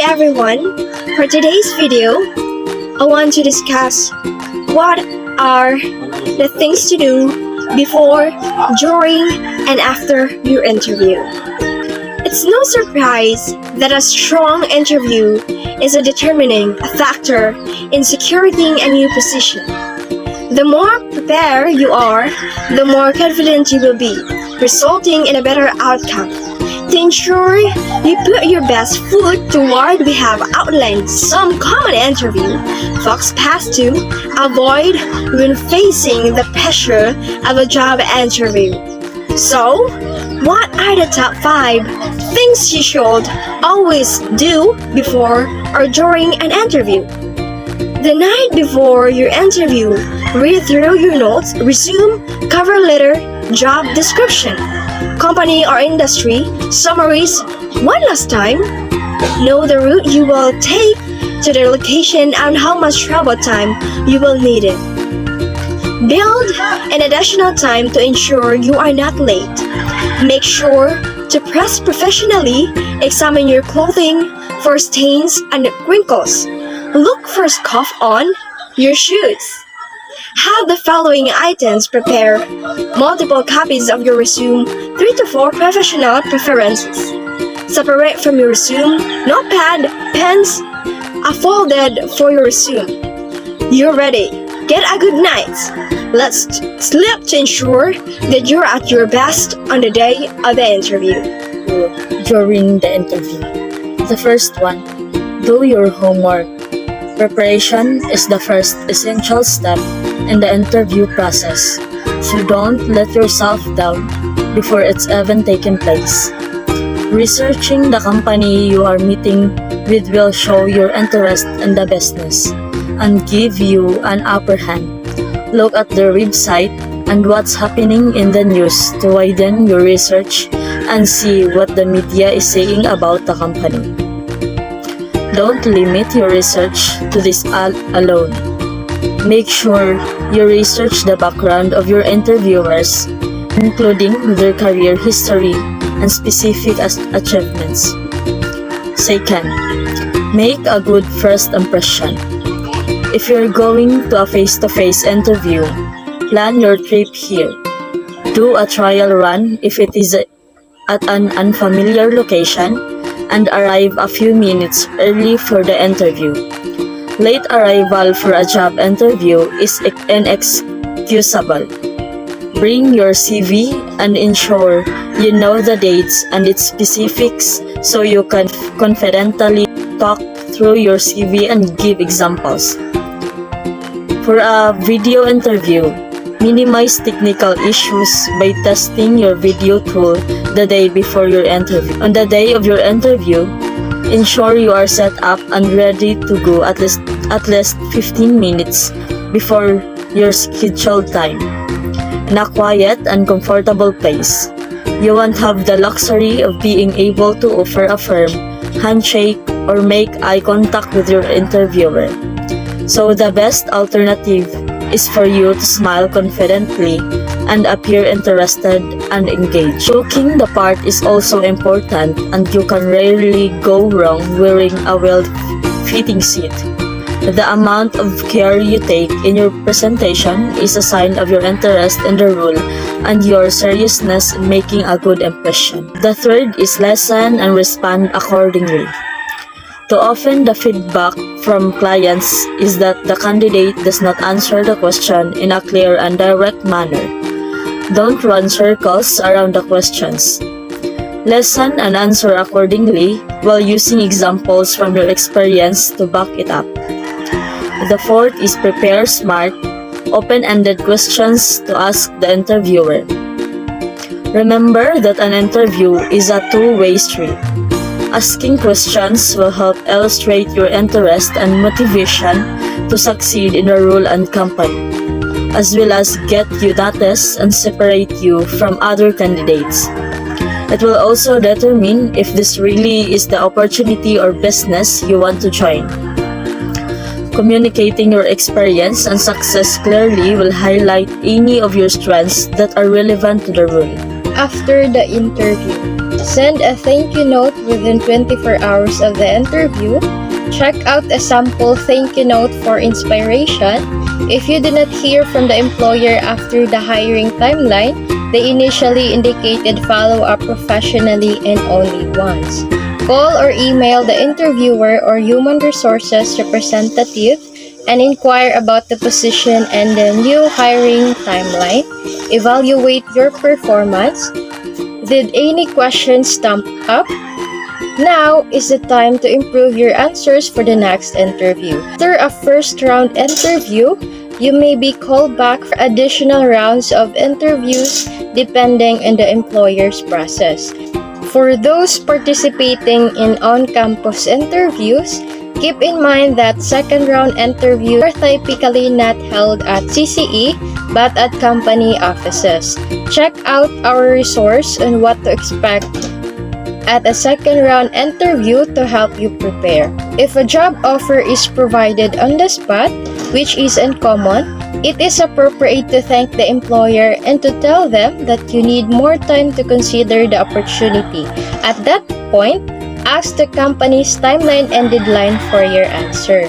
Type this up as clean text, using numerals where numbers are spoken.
everyone. For today's video, I want to discuss what are the things to do before, during, and after your interview. It's no surprise that a strong interview is a determining factor in securing a new position. The more prepared you are, the more confident you will be, resulting in a better outcome. To ensure you put your best foot forward, we have outlined some common interview facts pass to avoid when facing the pressure of a job interview. So, what are the top 5 things you should always do before or during an interview? The night before your interview, read through your notes, resume, cover letter, job description, company or industry summaries one last time. Know the route you will take to the location and how much travel time you will need it. Build an additional time to ensure you are not late. Make sure to press professionally, examine your clothing for stains and wrinkles. Look for scuff on your shoes. Have the following items prepared: multiple copies of your resume, 3 to 4 professional preferences. Separate from your resume, notepad, pens, a folded for your resume. You're ready. Get a good night. Let's sleep to ensure that you're at your best on the day of the interview. During the interview. The first one, do your homework. Preparation is the first essential step in the interview process, so don't let yourself down before it's even taken place. Researching the company you are meeting with will show your interest in the business and give you an upper hand. Look at their website and what's happening in the news to widen your research and see what the media is saying about the company. Don't limit your research to this alone. Make sure you research the background of your interviewers, including their career history and specific achievements. Second, make a good first impression. If you're going to a face-to-face interview, plan your trip here. Do a trial run if it is at an unfamiliar location, and arrive a few minutes early for the interview. Late arrival for a job interview is inexcusable. Bring your CV and ensure you know the dates and its specifics so you can confidently talk through your CV and give examples. For a video interview, minimize technical issues by testing your video tool the day before your interview. On the day of your interview, ensure you are set up and ready to go at least 15 minutes before your scheduled time, in a quiet and comfortable place. You won't have the luxury of being able to offer a firm handshake or make eye contact with your interviewer. So the best alternative is for you to smile confidently and appear interested and engaged. Looking the part is also important, and you can rarely go wrong wearing a well-fitting suit. The amount of care you take in your presentation is a sign of your interest in the role and your seriousness in making a good impression. The third is listen and respond accordingly. Too often, the feedback from clients is that the candidate does not answer the question in a clear and direct manner. Don't run circles around the questions. Listen and answer accordingly while using examples from your experience to back it up. The fourth is prepare smart, open-ended questions to ask the interviewer. Remember that an interview is a two-way street. Asking questions will help illustrate your interest and motivation to succeed in the role and company, as well as get you noticed and separate you from other candidates. It will also determine if this really is the opportunity or business you want to join. Communicating your experience and success clearly will highlight any of your strengths that are relevant to the role. After the interview, Send a thank you note within 24 hours of the interview. Check out a sample thank you note for inspiration. If you did not hear from the employer after the hiring timeline, they initially indicated follow up professionally and only once. Call or email the interviewer or human resources representative and inquire about the position and the new hiring timeline. Evaluate your performance. Did any questions stump up? Now is the time to improve your answers for the next interview. After a first round interview, you may be called back for additional rounds of interviews depending on the employer's process. For those participating in on-campus interviews, keep in mind that second round interviews are typically not held at CCE but at company offices. Check out our resource on what to expect at a second round interview to help you prepare. If a job offer is provided on the spot, which is uncommon, it is appropriate to thank the employer and to tell them that you need more time to consider the opportunity. At that point, ask the company's timeline and deadline for your answer.